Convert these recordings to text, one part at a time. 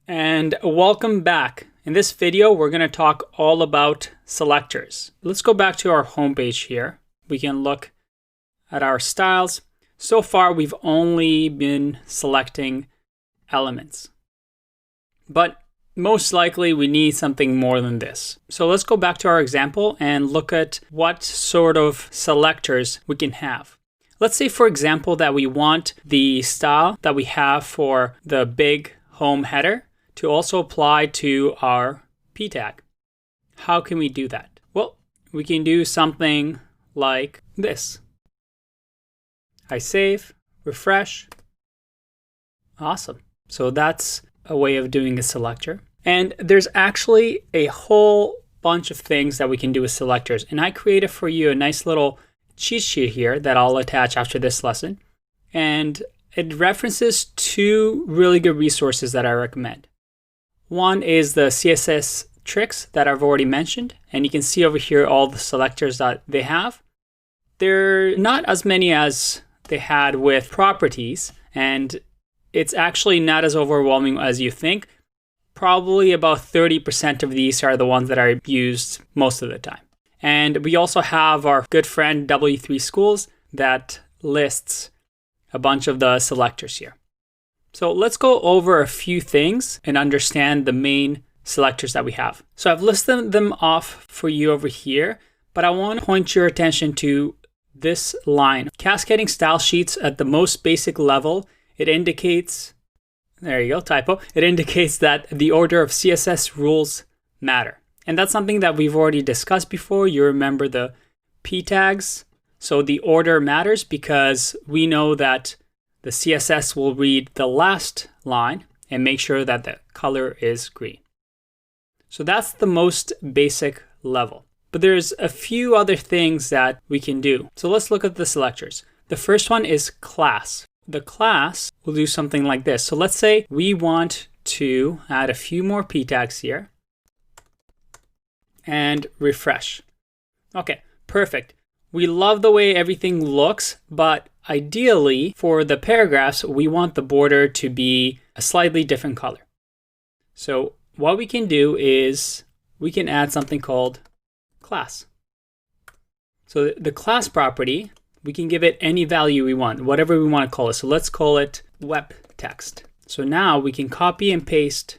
And welcome back. In this video, we're going to talk all about selectors. Let's go back to our homepage here. We can look at our styles. So far, we've only been selecting elements. But most likely, we need something more than this. So let's go back to our example and look at what sort of selectors we can have. Let's say, for example, that we want the style that we have for the big home header to also apply to our p tag. How can we do that? Well, we can do something like this. I save, refresh. Awesome. So that's a way of doing a selector. And there's actually a whole bunch of things that we can do with selectors. And I created for you a nice little cheat sheet here that I'll attach after this lesson. And it references two really good resources that I recommend. One is the CSS tricks that I've already mentioned, and you can see over here all the selectors that they have. They're not as many as they had with properties, and it's actually not as overwhelming as you think. Probably about 30% of these are the ones that are used most of the time. And we also have our good friend W3 Schools that lists a bunch of the selectors here. So let's go over a few things and understand the main selectors that we have. So I've listed them off for you over here, but I want to point your attention to this line. Cascading style sheets at the most basic level, it indicates, there you go, typo. It indicates that the order of CSS rules matter. And that's something that we've already discussed before. You remember the p tags. So the order matters because we know that the CSS will read the last line and make sure that the color is green. So that's the most basic level. But there's a few other things that we can do. So let's look at the selectors. The first one is class. The class will do something like this. So let's say we want to add a few more p tags here and refresh. Okay, perfect. We love the way everything looks, but ideally for the paragraphs, we want the border to be a slightly different color. So what we can do is we can add something called class. So the class property, we can give it any value we want, whatever we want to call it. So let's call it web text. So now we can copy and paste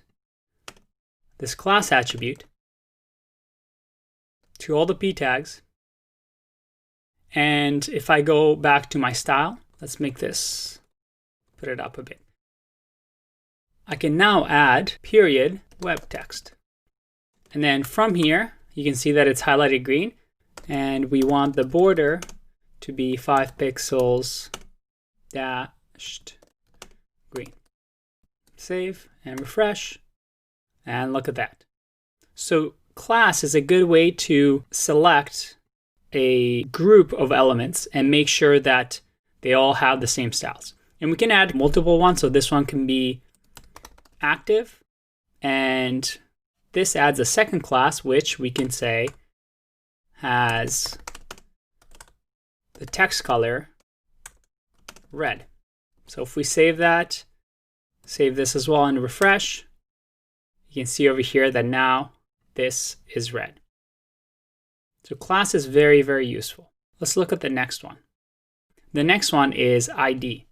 this class attribute to all the p tags. And if I go back to my style, let's make this, put it up a bit. I can now add period web text. And then from here, you can see that it's highlighted green. And we want the border to be 5 pixels dashed green. Save and refresh. And look at that. So class is a good way to select a group of elements and make sure that they all have the same styles. And we can add multiple ones. So this one can be active. And this adds a second class, which we can say has the text color red. So if we save that, save this as well and refresh, you can see over here that now this is red. So class is very, very useful. Let's look at the next one. The next one is ID.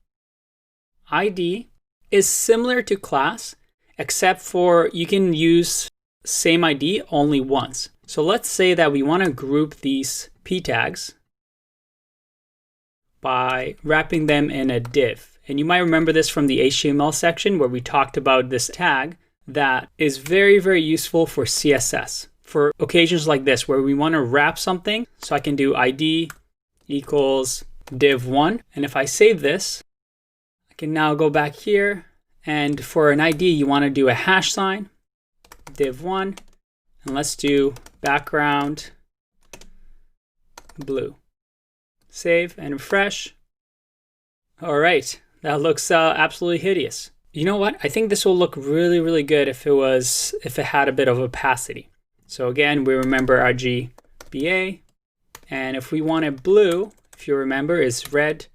ID is similar to class, except for you can use same ID only once. So let's say that we want to group these p tags by wrapping them in a div. And you might remember this from the HTML section where we talked about this tag that is very, very useful for CSS. For occasions like this where we want to wrap something, so I can do ID equals div1. And if I save this, I can now go back here. And for an ID, you want to do a hash sign, div1. And let's do background blue. Save and refresh. All right, that looks absolutely hideous. You know what? I think this will look really, really good if it had a bit of opacity. So again, we remember RGBA, and if we wanted blue, if you remember, is red,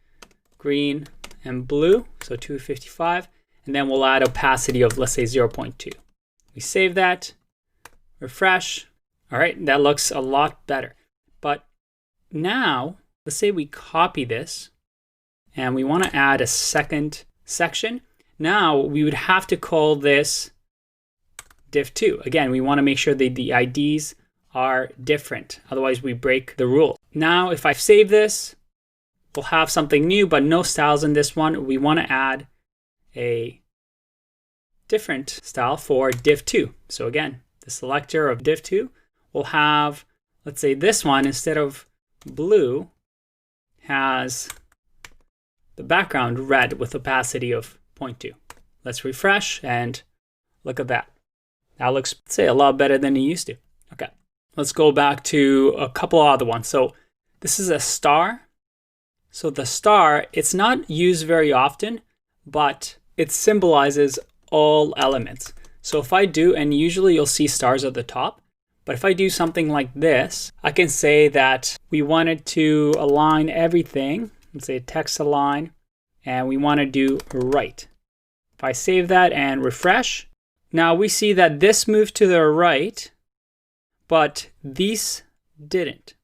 green, and blue, so 255. and then we'll add opacity of, let's say, 0.2. We save that, refresh. All right, that looks a lot better. But now, let's say we copy this and we want to add a second section. Now we would have to call this div2. Again, we want to make sure that the IDs are different. Otherwise, we break the rule. Now, if I save this, we'll have something new, but no styles in this one. We want to add a different style for div2. So again, the selector of div2 will have, let's say this one, instead of blue, has the background red with opacity of 0.2. Let's refresh and look at that. That looks, say, a lot better than it used to. Okay, let's go back to a couple other ones. So this is a star. So the star, it's not used very often, but it symbolizes all elements. So if I do, and usually you'll see stars at the top, but if I do something like this, I can say that we wanted to align everything. Let's say text align, and we want to do right. If I save that and refresh, now we see that this moved to the right, but these didn't.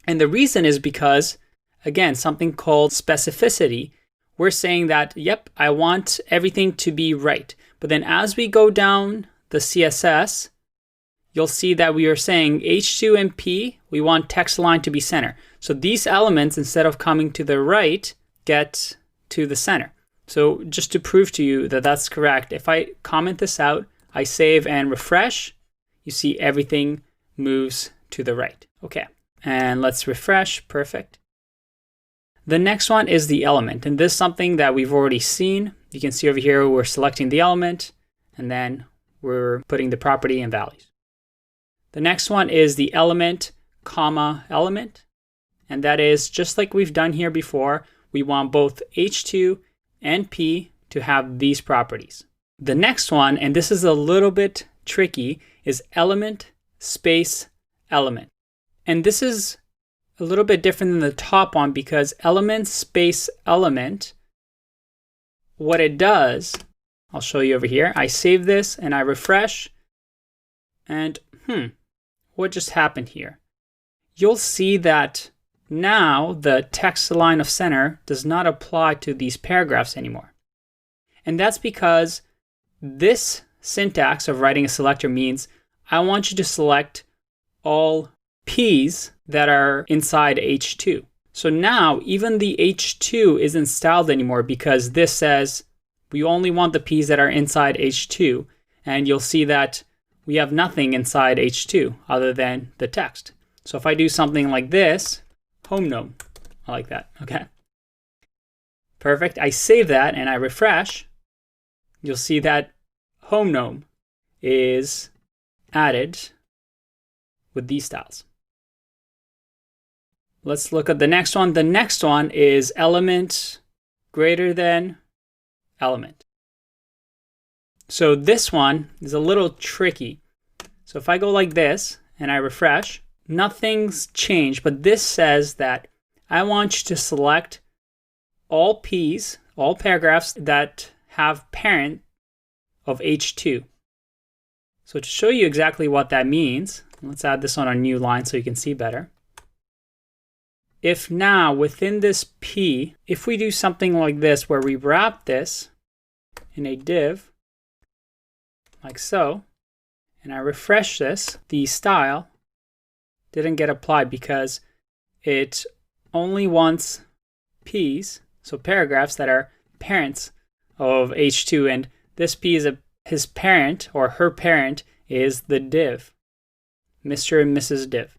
And the reason is because, again, something called specificity. We're saying that, yep, I want everything to be right. But then as we go down the CSS, you'll see that we are saying H2 and P, we want text align to be center. So these elements, instead of coming to the right, get to the center. So just to prove to you that that's correct, if I comment this out, I save and refresh, you see everything moves to the right. Okay, and let's refresh, perfect. The next one is the element, and this is something that we've already seen. You can see over here, we're selecting the element, and then we're putting the property and values. The next one is the element, comma, element. And that is just like we've done here before. We want both H2 and P to have these properties. The next one, and this is a little bit tricky, is element, space, element. And this is a little bit different than the top one because element, space, element, what it does, I'll show you over here. I save this and I refresh, and what just happened here? You'll see that now the text align of center does not apply to these paragraphs anymore. And that's because this syntax of writing a selector means I want you to select all P's that are inside H2. So now even the H2 isn't styled anymore because this says we only want the P's that are inside H2. And you'll see that we have nothing inside H2 other than the text. So if I do something like this, home gnome, I like that, okay. Perfect, I save that and I refresh, you'll see that home gnome is added with these styles. Let's look at the next one. The next one is element greater than element. So this one is a little tricky. So if I go like this and I refresh, nothing's changed, but this says that I want you to select all P's, all paragraphs that have parent of H2. So to show you exactly what that means, let's add this on a new line so you can see better. If now within this P, if we do something like this where we wrap this in a div, like so, and I refresh this, the style didn't get applied because it only wants P's, so paragraphs that are parents of H2, and this P is his parent or her parent is the div, Mr. and Mrs. div.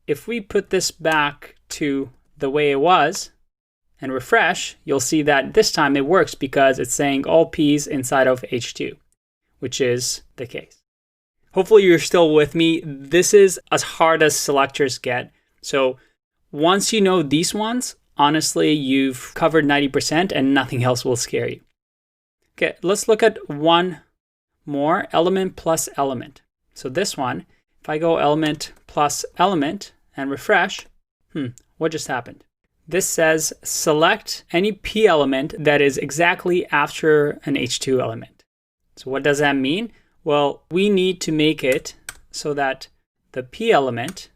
If we put this back to the way it was and refresh, you'll see that this time it works because it's saying all P's inside of H2, which is the case. Hopefully you're still with me. This is as hard as selectors get. So once you know these ones, honestly, you've covered 90% and nothing else will scare you. Okay, let's look at one more, element plus element. So this one, if I go element plus element and refresh, what just happened? this says select any P element that is exactly after an H2 element. So what does that mean? Well, we need to make it so that the P element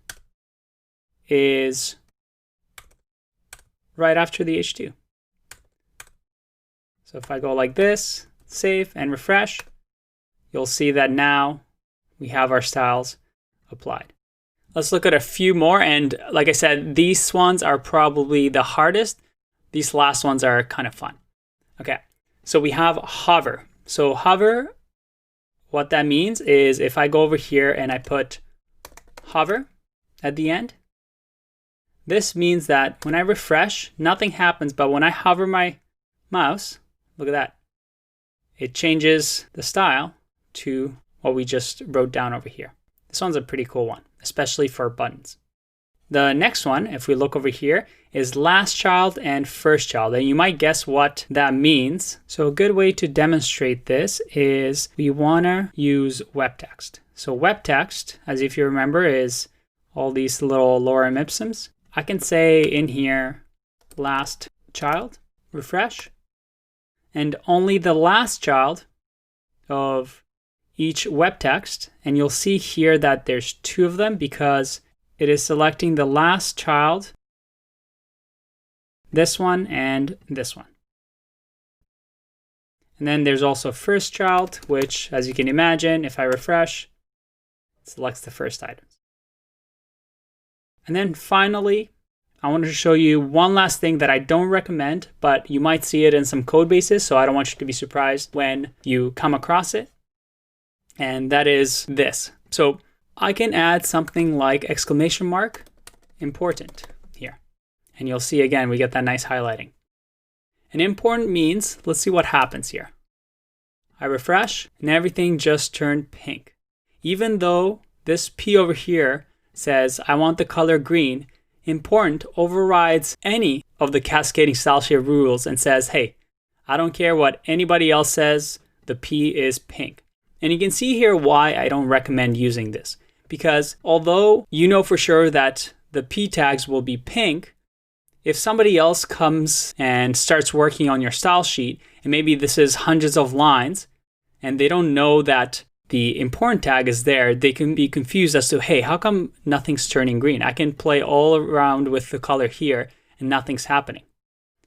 is right after the H2. So if I go like this, save and refresh, you'll see that now we have our styles applied. Let's look at a few more. And like I said, these ones are probably the hardest. These last ones are kind of fun. Okay, so we have hover. So hover, what that means is if I go over here and I put hover at the end, this means that when I refresh, nothing happens. But when I hover my mouse, look at that. It changes the style to what we just wrote down over here. This one's a pretty cool one, especially for buttons. The next one, if we look over here, is last child and first child. And you might guess what that means. So a good way to demonstrate this is we want to use web text. So web text, as if you remember, is all these little lorem ipsums. I can say in here, last child, refresh, and only the last child of each web text. And you'll see here that there's two of them because it is selecting the last child, this one and this one. And then there's also first child, which, as you can imagine, if I refresh, it selects the first items. And then finally, I wanted to show you one last thing that I don't recommend, but you might see it in some code bases, so I don't want you to be surprised when you come across it. And that is this. So I can add something like exclamation mark important here. And you'll see again, we get that nice highlighting. And important means, let's see what happens here. I refresh and everything just turned pink. Even though this P over here says I want the color green, important overrides any of the cascading style sheet rules and says, hey, I don't care what anybody else says, the P is pink. And you can see here why I don't recommend using this. Because although you know for sure that the P tags will be pink, if somebody else comes and starts working on your style sheet, and maybe this is hundreds of lines, and they don't know that the important tag is there, they can be confused as to, hey, how come nothing's turning green? I can play all around with the color here and nothing's happening.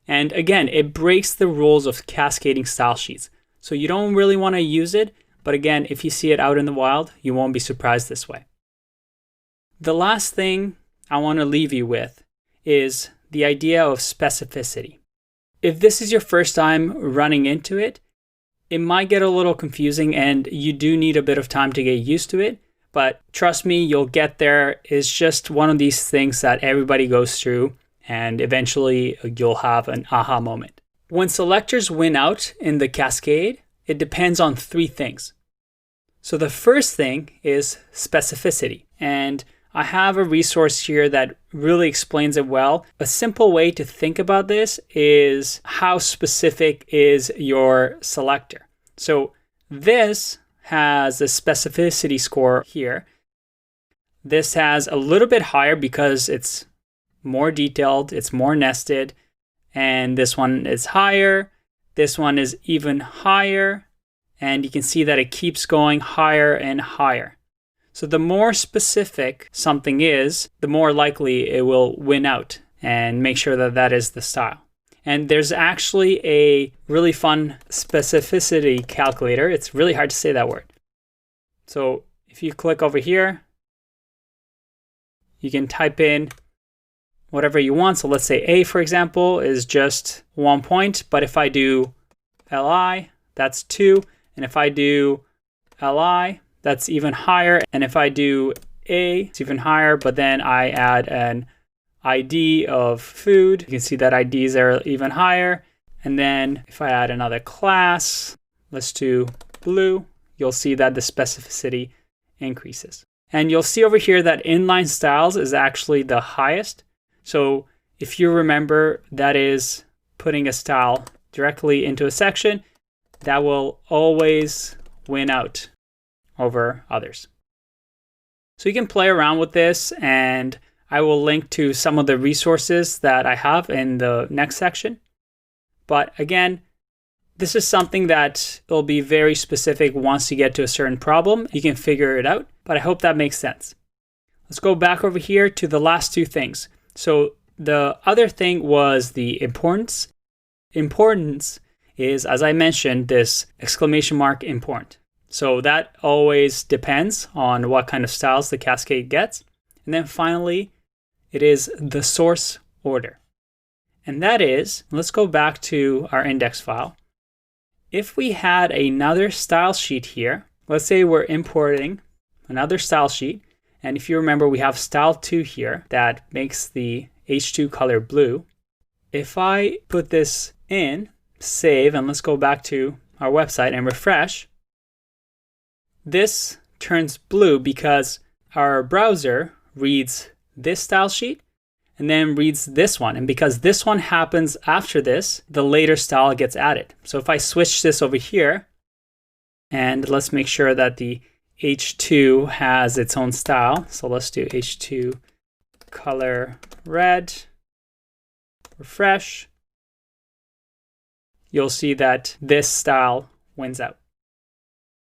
And again, it breaks the rules of cascading style sheets. So you don't really want to use it. But again, if you see it out in the wild, you won't be surprised this way. The last thing I want to leave you with is the idea of specificity. If this is your first time running into it, it might get a little confusing and you do need a bit of time to get used to it. But trust me, you'll get there. It's just one of these things that everybody goes through and eventually you'll have an aha moment. When selectors win out in the cascade, it depends on three things. So the first thing is specificity. And I have a resource here that really explains it well. A simple way to think about this is how specific is your selector. So this has a specificity score here. This has a little bit higher because it's more detailed, it's more nested, and this one is higher. This one is even higher, and you can see that it keeps going higher and higher. So the more specific something is, the more likely it will win out and make sure that that is the style. And there's actually a really fun specificity calculator. It's really hard to say that word. So if you click over here, you can type in whatever you want. So let's say A, for example, is just 1 point. But if I do LI, that's 2. And if I do LI, that's even higher. And if I do A, it's even higher. But then I add an ID of food. You can see that IDs are even higher. And then if I add another class, let's do blue, you'll see that the specificity increases. And you'll see over here that inline styles is actually the highest. So if you remember, that is putting a style directly into a section, that will always win out over others. So you can play around with this, and I will link to some of the resources that I have in the next section. But again, this is something that will be very specific once you get to a certain problem. You can figure it out, but I hope that makes sense. Let's go back over here to the last two things. So the other thing was the importance. Importance is, as I mentioned, this exclamation mark important. So that always depends on what kind of styles the cascade gets. And then finally, it is the source order. And that is, let's go back to our index file. If we had another style sheet here, let's say we're importing another style sheet. And if you remember, we have style 2 here that makes the H2 color blue. If I put this in, save, and let's go back to our website and refresh, this turns blue because our browser reads this style sheet and then reads this one. And because this one happens after this, the later style gets added. So if I switch this over here, and let's make sure that the H2 has its own style. So let's do H2 color red, refresh. You'll see that this style wins out.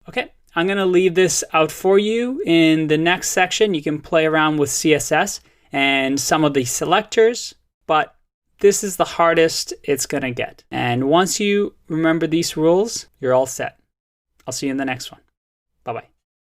Okay, I'm gonna leave this out for you. In the next section, you can play around with CSS and some of the selectors, but this is the hardest it's gonna get. And once you remember these rules, you're all set. I'll see you in the next one. Bye-bye.